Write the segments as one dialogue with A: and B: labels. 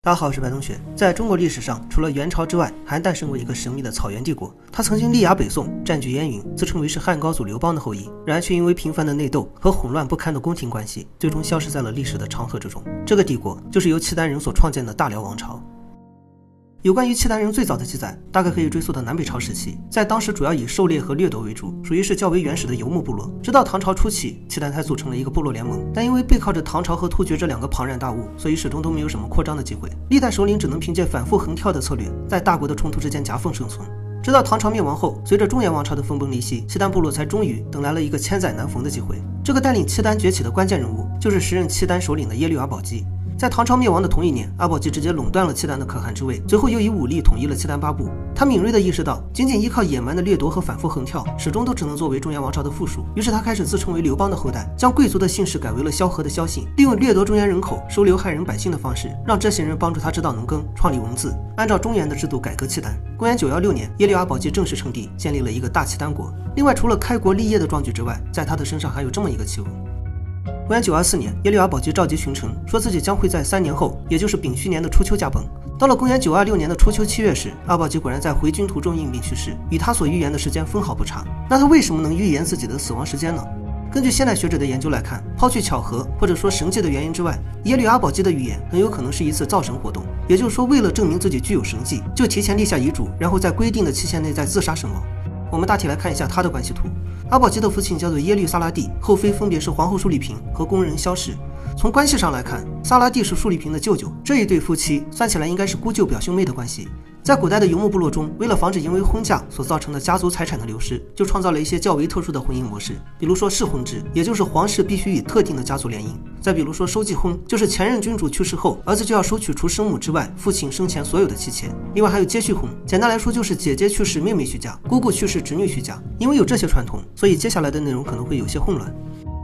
A: 大家好，我是白同学。在中国历史上，除了元朝之外，还诞生过一个神秘的草原帝国。它曾经力压北宋，占据燕云，自称为是汉高祖刘邦的后裔，然而却因为频繁的内斗和混乱不堪的宫廷关系，最终消失在了历史的长河之中。这个帝国就是由契丹人所创建的大辽王朝。有关于契丹人最早的记载，大概可以追溯到南北朝时期，在当时主要以狩猎和掠夺为主，属于是较为原始的游牧部落。直到唐朝初期，契丹才组成了一个部落联盟，但因为背靠着唐朝和突厥这两个庞然大物，所以始终都没有什么扩张的机会。历代首领只能凭借反复横跳的策略，在大国的冲突之间夹缝生存。直到唐朝灭亡后，随着中原王朝的分崩离析，契丹部落才终于等来了一个千载难逢的机会。这个带领契丹崛起的关键人物，就是时任契丹首领的耶律阿保机。在唐朝灭亡的同一年，阿保机直接垄断了契丹的可汗之位，随后又以武力统一了契丹八部。他敏锐地意识到，仅仅依靠野蛮的掠夺和反复横跳，始终都只能作为中原王朝的附属。于是他开始自称为刘邦的后代，将贵族的姓氏改为了萧何的萧姓，利用掠夺中原人口、收留汉人百姓的方式，让这些人帮助他指导农耕、创立文字，按照中原的制度改革契丹。公元916年，耶律阿保机正式称帝，建立了一个大契丹国。另外，除了开国立业的壮举之外，在他的身上还有这么一个奇闻。公元924年，耶律阿保机召集群臣，说自己将会在3年后，也就是丙戌年的初秋驾崩。到了公元926年的初秋7月时，阿保机果然在回军途中因病去世，与他所预言的时间分毫不差。那他为什么能预言自己的死亡时间呢？根据现代学者的研究来看，抛去巧合或者说神迹的原因之外，耶律阿保机的预言很有可能是一次造神活动，也就是说，为了证明自己具有神迹，就提前立下遗嘱，然后在规定的期限内再自杀身亡。我们大体来看一下他的关系图。阿保机的父亲叫做耶律萨拉蒂，后妃分别是皇后述丽嫔和宫人萧氏。从关系上来看，萨拉蒂是述丽嫔的舅舅，这一对夫妻算起来应该是姑舅表兄妹的关系。在古代的游牧部落中，为了防止因为婚嫁所造成的家族财产的流失，就创造了一些较为特殊的婚姻模式，比如说世婚制，也就是皇室必须与特定的家族联姻；再比如说收继婚，就是前任君主去世后，儿子就要收取除生母之外父亲生前所有的妻妾。另外还有接续婚，简单来说就是姐姐去世妹妹续嫁，姑姑去世侄女续嫁。因为有这些传统，所以接下来的内容可能会有些混乱。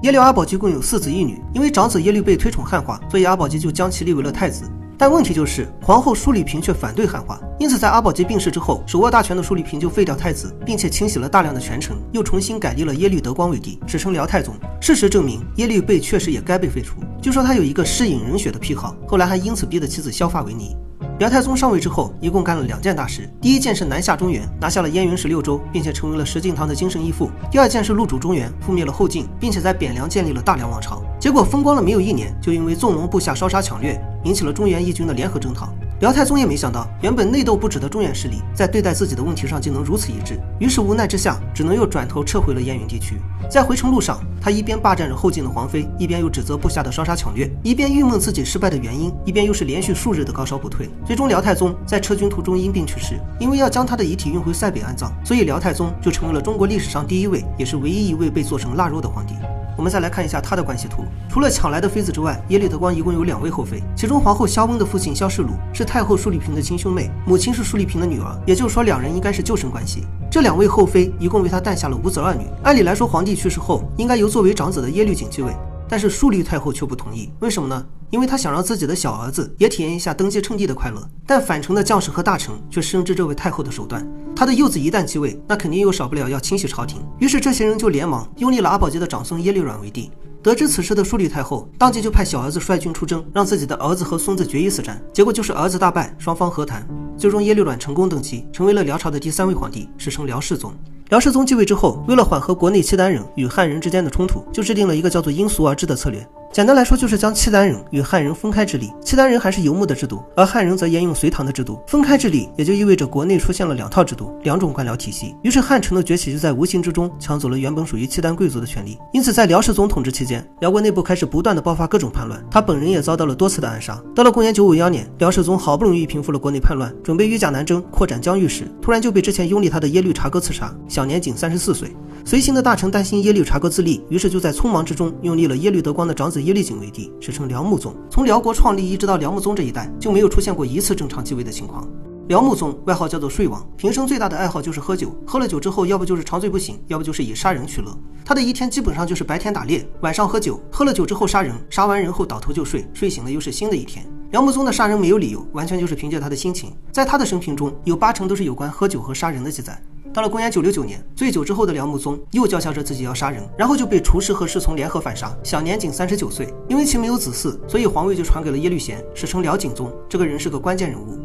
A: 耶律阿保机共有4子1女，因为长子耶律被推崇汉化，所以阿保机就将其立为了太子。但问题就是皇后述丽嫔却反对汉化，因此在阿保机病逝之后，手握大权的述丽嫔就废掉太子，并且清洗了大量的权臣，又重新改立了耶律德光为帝，史称辽太宗。事实证明，耶律倍确实也该被废除。据说他有一个嗜饮人血的癖好，后来还因此逼得妻子削发为尼。辽太宗上位之后，一共干了2件大事。第一件是南下中原，拿下了燕云16州，并且成为了石敬瑭的精神义父。第二件是入主中原，覆灭了后晋，并且在汴梁建立了大辽王朝。结果风光了没有1年，就因为纵容部下烧杀抢掠，引起了中原义军的联合征讨。辽太宗也没想到，原本内斗不止的中原势力，在对待自己的问题上竟能如此一致，于是无奈之下，只能又转头撤回了燕云地区。在回程路上，他一边霸占着后晋的皇妃，一边又指责部下的烧杀抢掠，一边郁闷自己失败的原因，一边又是连续数日的高烧不退。最终辽太宗在撤军途中因病去世，因为要将他的遗体运回塞北安葬，所以辽太宗就成为了中国历史上第1位，也是唯一一位被做成腊肉的皇帝。我们再来看一下他的关系图。除了抢来的妃子之外，耶律德光一共有2位后妃，其中皇后萧温的父亲萧世鲁是太后述丽嫔的亲兄妹，母亲是述丽嫔的女儿，也就是说2人应该是旧生关系。这2位后妃一共为他诞下了5子2女。按理来说，皇帝去世后应该由作为长子的耶律景继位，但是述律太后却不同意。为什么呢？因为他想让自己的小儿子也体验一下登基称帝的快乐，但反城的将士和大臣却深知这位太后的手段，他的幼子一旦继位，那肯定又少不了要清洗朝廷。于是这些人就连忙拥立了阿保机的长孙耶律阮为帝。得知此事的述律太后当即就派小儿子率军出征，让自己的儿子和孙子决一死战。结果就是儿子大败，双方和谈，最终耶律阮成功登基，成为了辽朝的第3位皇帝，史称辽世宗。辽世宗继位之后，为了缓和国内契丹人与汉人之间的冲突，就制定了一个叫做因俗而治的策略。简单来说，就是将契丹人与汉人分开治理。契丹人还是游牧的制度，而汉人则沿用隋唐的制度。分开治理也就意味着国内出现了2套制度，2种官僚体系。于是汉臣的崛起就在无形之中抢走了原本属于契丹贵族的权利。因此在辽世宗统治期间，辽国内部开始不断的爆发各种叛乱，他本人也遭到了多次的暗杀。到了公元951年，辽世宗好不容易平复了国内叛乱，准备御驾南征扩展疆域时，突然就被之前拥立他的耶律察哥刺杀，享年仅34岁。随行的大臣担心耶律察哥自立，于是就在匆忙之中拥立了耶律德光的长子耶律景为帝，史称辽穆宗。从辽国创立一直到辽穆宗这一代，就没有出现过1次正常继位的情况。辽穆宗外号叫做睡王，平生最大的爱好就是喝酒，喝了酒之后要不就是长醉不醒，要不就是以杀人取乐。他的一天基本上就是白天打猎，晚上喝酒，喝了酒之后杀人，杀完人后倒头就睡，睡醒了又是新的一天。辽穆宗的杀人没有理由，完全就是凭借他的心情。在他的生平中，有80%都是有关喝酒和杀人的记载。到了公元969年，醉酒之后的辽穆宗又叫嚣着自己要杀人，然后就被厨师和侍从联合反杀，享年仅39岁。因为其没有子嗣，所以皇位就传给了耶律贤，史称辽景宗。这个人是个关键人物。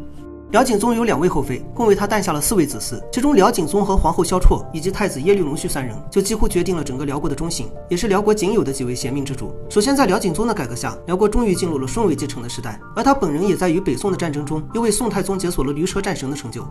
A: 辽景宗有2位后妃，共为他诞下了4位子嗣，其中辽景宗和皇后萧绰以及太子耶律隆绪3人，就几乎决定了整个辽国的中兴，也是辽国仅有的几位贤明之主。首先，在辽景宗的改革下，辽国终于进入了顺位继承的时代，而他本人也在与北宋的战争中，又为宋太宗解锁了驴车战神的成就。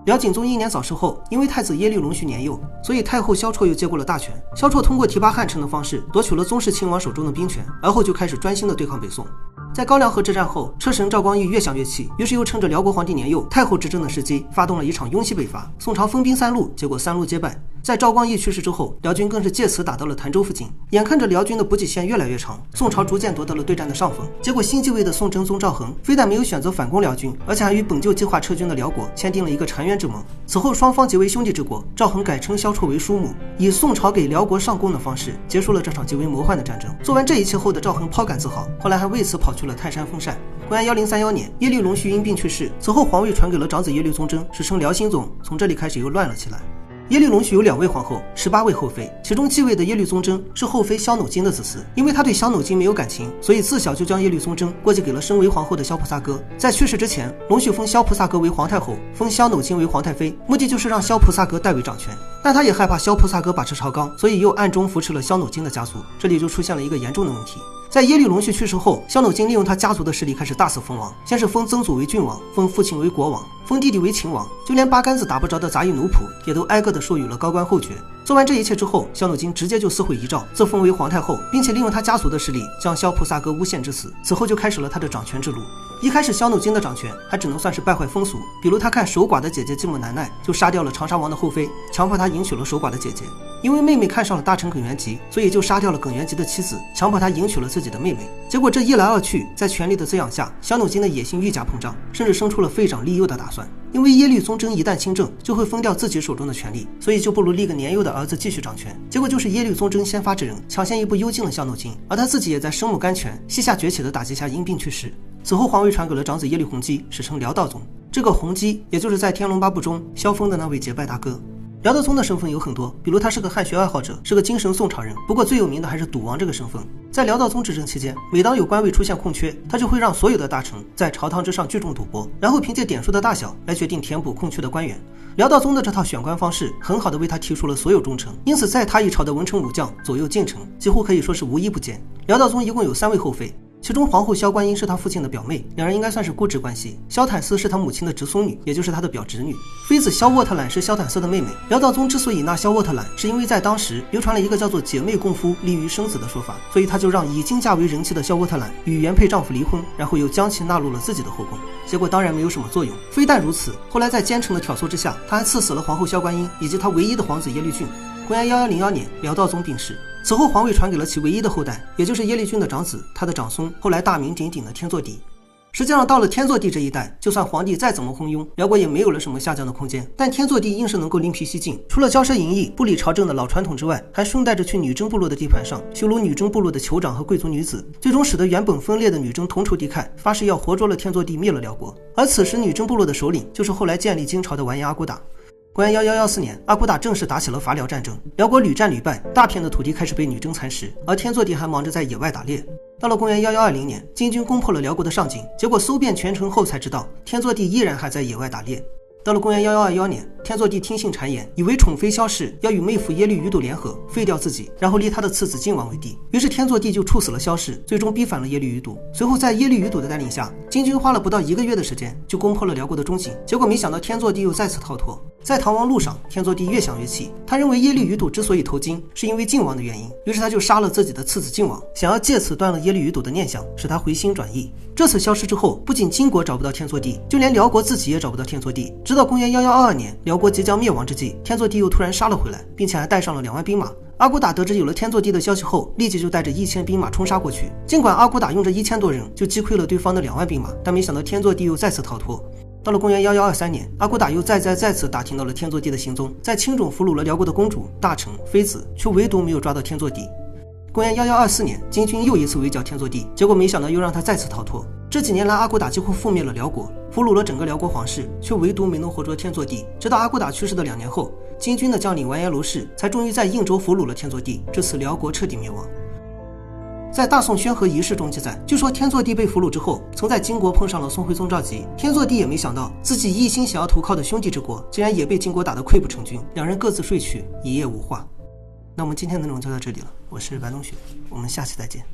A: 辽景宗英年早逝后，因为太子耶律隆绪年幼，所以太后萧绰又接过了大权。萧绰通过提拔汉臣的方式夺取了宗室亲王手中的兵权，而后就开始专心的对抗北宋。在高梁河之战后，车臣赵光义越想越气，于是又趁着辽国皇帝年幼、太后执政的时机，发动了一场雍西北伐。宋朝分兵3路，结果3路皆败。在赵光义去世之后，辽军更是借此打到了潭州附近。眼看着辽军的补给线越来越长，宋朝逐渐夺得了对战的上风。结果新继位的宋真宗赵恒非但没有选择反攻辽军，而且还与本就计划撤军的辽国签订了一个澶渊之盟。此后双方结为兄弟之国，赵恒改称萧绰为叔母，以宋朝给辽国上贡的方式结束了这场极为魔幻的战争。做完这一切后的赵恒颇感自豪，后来还为此跑去了泰山封禅。公元1031年，耶律隆绪因病去世，此后皇位传给了长子耶律宗真，史称辽兴宗。从这里开始又乱了起来。耶律隆绪有2位皇后，18位后妃，其中继位的耶律宗真是后妃萧铆金的子嗣。因为他对萧铆金没有感情，所以自小就将耶律宗真过继给了身为皇后的萧菩萨哥。在去世之前，隆绪封萧菩萨哥为皇太后，封萧铆金为皇太妃，目的就是让萧菩萨哥代为掌权。但他也害怕萧菩萨哥把持朝纲，所以又暗中扶持了萧铆金的家族。这里就出现了一个严重的问题。在耶律隆绪去世后，萧铆金利用他家族的势力开始大肆封王，先是封曾祖为郡王，封父亲为国王，封弟弟为秦王，就连八竿子打不着的杂役奴仆也都挨个的授予了高官厚爵。做完这一切之后，萧铆金直接就撕毁遗诏，自封为皇太后，并且利用他家族的势力将萧菩萨哥诬陷致死。此后就开始了他的掌权之路。一开始萧铆金的掌权还只能算是败坏风俗，比如他看守寡的姐姐继母南奈，就杀掉了长沙王的后妃，强迫他迎娶了守寡的姐姐。因为妹妹看上了大臣耿元吉，所以就杀掉了耿元吉的妻子，强迫他迎娶了自己的妹妹。结果这一来二去，在权力的滋养下，萧铆金的野心愈加膨胀，甚至生出了废长立幼的打算。因为耶律宗真一旦亲政，就会分掉自己手中的权力，所以就不如立个年幼的儿子继续掌权。结果就是耶律宗真先发制人，抢先一步幽禁了萧铆金，而他自己也在生母甘泉膝下崛起的打击下因病去世。此后皇位传给了长子耶律洪基，史称辽道宗。这个洪基也就是在《天龙八部》中萧峰的那位结拜大哥。辽道宗的身份有很多，比如他是个汉学爱好者，是个精神宋朝人，不过最有名的还是赌王这个身份。在辽道宗执政期间，每当有官位出现空缺，他就会让所有的大臣在朝堂之上聚众赌博，然后凭借点数的大小来决定填补空缺的官员。辽道宗的这套选官方式很好的为他提出了所有忠诚，因此在他一朝的文臣武将左右近臣几乎可以说是无一不见。辽道宗一共有3位后妃，其中皇后萧观音是他父亲的表妹，两人应该算是姑侄关系。萧坦斯是他母亲的侄孙女，也就是他的表侄女。妃子萧沃特懒是萧坦斯的妹妹。辽道宗之所以纳萧沃特懒，是因为在当时流传了一个叫做姐妹共夫利于生子的说法，所以他就让已经嫁为人妻的萧沃特懒与原配丈夫离婚，然后又将其纳入了自己的后宫。结果当然没有什么作用。非但如此，后来在奸臣的挑唆之下，他还赐死了皇后萧观音以及他唯一的皇子耶律俊。公元1101年，辽道宗病逝。此后皇位传给了其唯一的后代，也就是耶律俊的长子，他的长孙，后来大名鼎鼎的天祚帝。实际上到了天祚帝这一代，就算皇帝再怎么昏庸，辽国也没有了什么下降的空间。但天祚帝硬是能够另辟蹊径，除了骄奢淫逸、不理朝政的老传统之外，还顺带着去女真部落的地盘上羞辱女真部落的酋长和贵族女子，最终使得原本分裂的女真同仇敌忾，发誓要活捉了天祚帝，灭了辽国。而此时女真部落的首领就是后来建立金朝的完颜阿骨打。公元1114年，阿骨打正式打起了伐辽战争，辽国屡战屡败，大片的土地开始被女真蚕食，而天祚帝还忙着在野外打猎。到了公元1120年，金军攻破了辽国的上京，结果搜遍全城后才知道，天祚帝依然还在野外打猎。到了公元1121年，天祚帝听信谗言，以为宠妃萧氏要与妹夫耶律余睹联合，废掉自己，然后立他的次子晋王为帝。于是天祚帝就处死了萧氏，最终逼反了耶律余睹。随后在耶律余睹的带领下，金军花了不到1个月的时间就攻破了辽国的中心。结果没想到天祚帝又再次逃脱。在逃亡路上，天祚帝越想越气，他认为耶律余睹之所以投金，是因为晋王的原因，于是他就杀了自己的次子晋王，想要借此断了耶律余睹的念想，使他回心转意。这次消失之后，不仅金国找不到天祚帝，就连辽国自己也找不到天祚帝。直到公元1122年，辽国即将灭亡之际，天祚帝又突然杀了回来，并且还带上了2万兵马。阿骨打得知有了天祚帝的消息后，立即就带着1000兵马冲杀过去。尽管阿骨打用着1000多人就击溃了对方的2万兵马，但没想到天祚帝又再次逃脱。到了公元1123年，阿骨打又再次打听到了天祚帝的行踪，在青冢俘虏了辽国的公主、大臣、妃子，却唯独没有抓到天祚帝。公元1124年，金军又一次围剿天祚帝，结果没想到又让他再次逃脱。这几年来，阿骨打几乎覆灭了辽国，俘虏了整个辽国皇室，却唯独没能活捉天祚帝。直到阿骨打去世的2年后，金军的将领完颜娄氏才终于在应州俘虏了天祚帝，至此辽国彻底灭亡。在大宋宣和仪式中记载，据说天祚帝被俘虏之后，曾在金国碰上了宋徽宗赵佶。天祚帝也没想到自己一心想要投靠的兄弟之国，竟然也被金国打得溃不成军，两人各自睡去，一夜无话。那我们今天的内容就到这里了，我是白冬雪，我们下期再见。